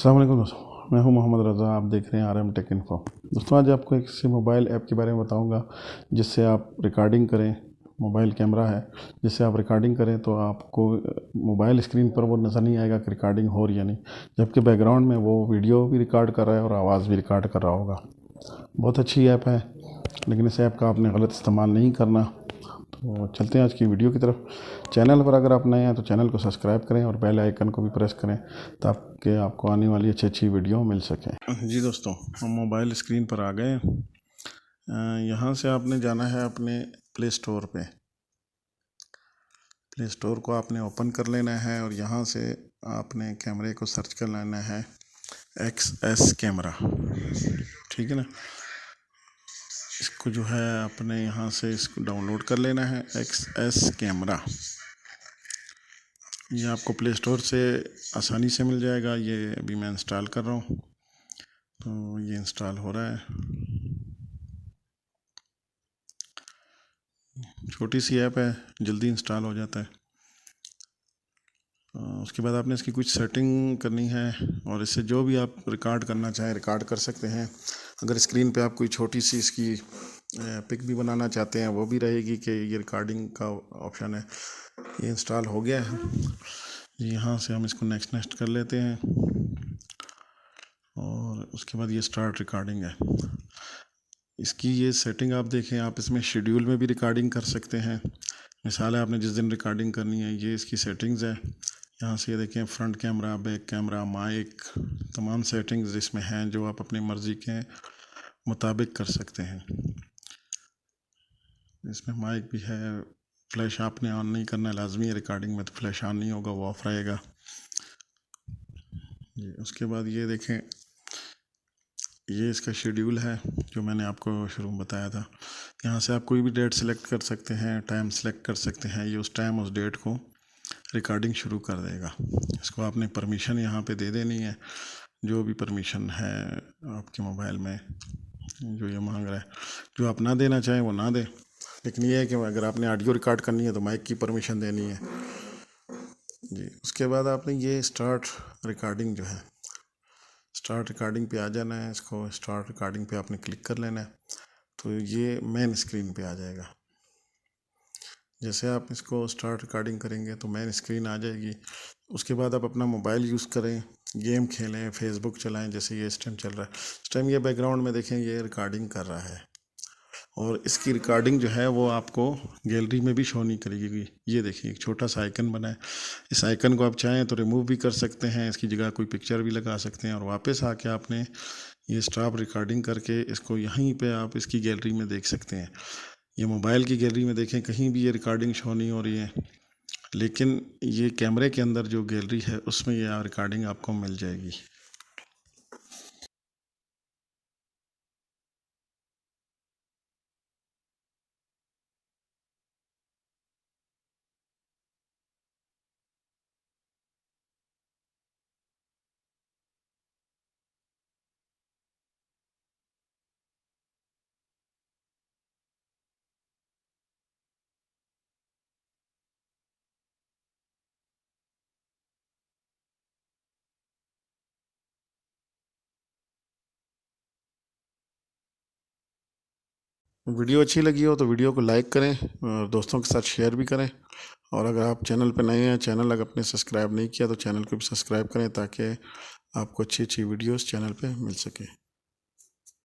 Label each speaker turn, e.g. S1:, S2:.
S1: अस्सलाम वालेकुम दोस्तों, मैं हूं मोहम्मद रज़ा। आप देख रहे हैं RM टेक इन्फो। दोस्तों, आज आपको एक से मोबाइल ऐप के बारे में बताऊंगा जिससे आप रिकॉर्डिंग करें। मोबाइल कैमरा है जिससे आप रिकॉर्डिंग करें तो आपको मोबाइल स्क्रीन पर वो नज़र नहीं आएगा कि रिकॉर्डिंग हो रही है नहीं, जबकि बैकग्राउंड में वो वीडियो भी रिकॉर्ड कर रहा है और आवाज़ भी रिकॉर्ड कर रहा होगा। बहुत अच्छी ऐप है, लेकिन इस ऐप का आपने गलत इस्तेमाल नहीं करना। तो चलते हैं आज की वीडियो की तरफ। चैनल पर अगर आप नए हैं तो चैनल को सब्सक्राइब करें और बेल आइकन को भी प्रेस करें ताकि आपको आने वाली अच्छी वीडियो मिल सके। जी दोस्तों, हम मोबाइल स्क्रीन पर आ गए हैं। यहाँ से आपने जाना है अपने प्ले स्टोर पे। प्ले स्टोर को आपने ओपन कर लेना है और यहाँ से आपने कैमरे को सर्च कर लेना है XS कैमरा। ठीक है ना, इसको जो है अपने यहाँ से इसको डाउनलोड कर लेना है XS कैमरा। ये आपको प्ले स्टोर से आसानी से मिल जाएगा। ये अभी मैं इंस्टॉल कर रहा हूँ, तो ये इंस्टॉल हो रहा है। छोटी सी ऐप है, जल्दी इंस्टॉल हो जाता है। उसके बाद आपने इसकी कुछ सेटिंग करनी है और इससे जो भी आप रिकॉर्ड करना चाहें रिकॉर्ड कर सकते हैं। अगर स्क्रीन पे आप कोई छोटी सी इसकी पिक भी बनाना चाहते हैं वो भी रहेगी कि ये रिकॉर्डिंग का ऑप्शन है। ये इंस्टॉल हो गया है। यहाँ से हम इसको नेक्स्ट कर लेते हैं और उसके बाद ये स्टार्ट रिकॉर्डिंग है। इसकी ये सेटिंग आप देखें, आप इसमें शेड्यूल में भी रिकॉर्डिंग कर सकते हैं। मिसाल है आपने जिस दिन रिकॉर्डिंग करनी है, ये इसकी सेटिंग्स है। यहाँ से ये देखें, front camera, back camera, mic, तमाम सेटिंग्स इसमें हैं जो आप अपनी मर्ज़ी के मुताबिक कर सकते हैं। इसमें माइक भी है। फ्लैश आपने ऑन नहीं करना है, लाजमी है रिकॉर्डिंग में, तो फ्लैश ऑन नहीं होगा, वो ऑफ रहेगा। उसके बाद ये देखें, ये इसका शेड्यूल है जो मैंने आपको शुरू में बताया था। यहाँ से आप कोई भी डेट सेलेक्ट कर सकते हैं, टाइम सेलेक्ट कर सकते हैं। ये उस टाइम उस डेट को रिकॉर्डिंग शुरू कर देगा। इसको आपने परमिशन यहाँ पे दे देनी है, जो भी परमिशन है आपके मोबाइल में जो ये मांग रहा है। जो आप ना देना चाहें वो ना दें, लेकिन ये है कि अगर आपने ऑडियो रिकॉर्ड करनी है तो माइक की परमिशन देनी है जी। उसके बाद आपने ये स्टार्ट रिकॉर्डिंग जो है, स्टार्ट रिकॉर्डिंग पे आ जाना है। इसको स्टार्ट रिकॉर्डिंग पे आपने क्लिक कर लेना है, तो ये मेन स्क्रीन पे आ जाएगा। जैसे आप इसको स्टार्ट रिकॉर्डिंग करेंगे तो मेन स्क्रीन आ जाएगी। उसके बाद आप अपना मोबाइल यूज़ करें, गेम खेलें, फेसबुक चलाएं, जैसे ये इस टाइम चल रहा है। इस टाइम ये बैकग्राउंड में देखें, ये रिकॉर्डिंग कर रहा है और इसकी रिकॉर्डिंग जो है वो आपको गैलरी में भी शो नहीं करेगी। ये देखिए, एक छोटा सा आइकन बना है। इस आइकन को आप चाहें तो रिमूव भी कर सकते हैं, इसकी जगह कोई पिक्चर भी लगा सकते हैं और वापस आके आपने ये स्टॉप रिकॉर्डिंग करके इसको यहीं पे आप इसकी गैलरी में देख सकते हैं। ये मोबाइल की गैलरी में देखें, कहीं भी ये रिकॉर्डिंग शो नहीं हो रही है, लेकिन ये कैमरे के अंदर जो गैलरी है उसमें ये रिकॉर्डिंग आपको मिल जाएगी। वीडियो अच्छी लगी हो तो वीडियो को लाइक करें और दोस्तों के साथ शेयर भी करें। और अगर आप चैनल पर नए हैं, चैनल अगर आपने सब्सक्राइब नहीं किया तो चैनल को भी सब्सक्राइब करें ताकि आपको अच्छी वीडियोस चैनल पे मिल सके।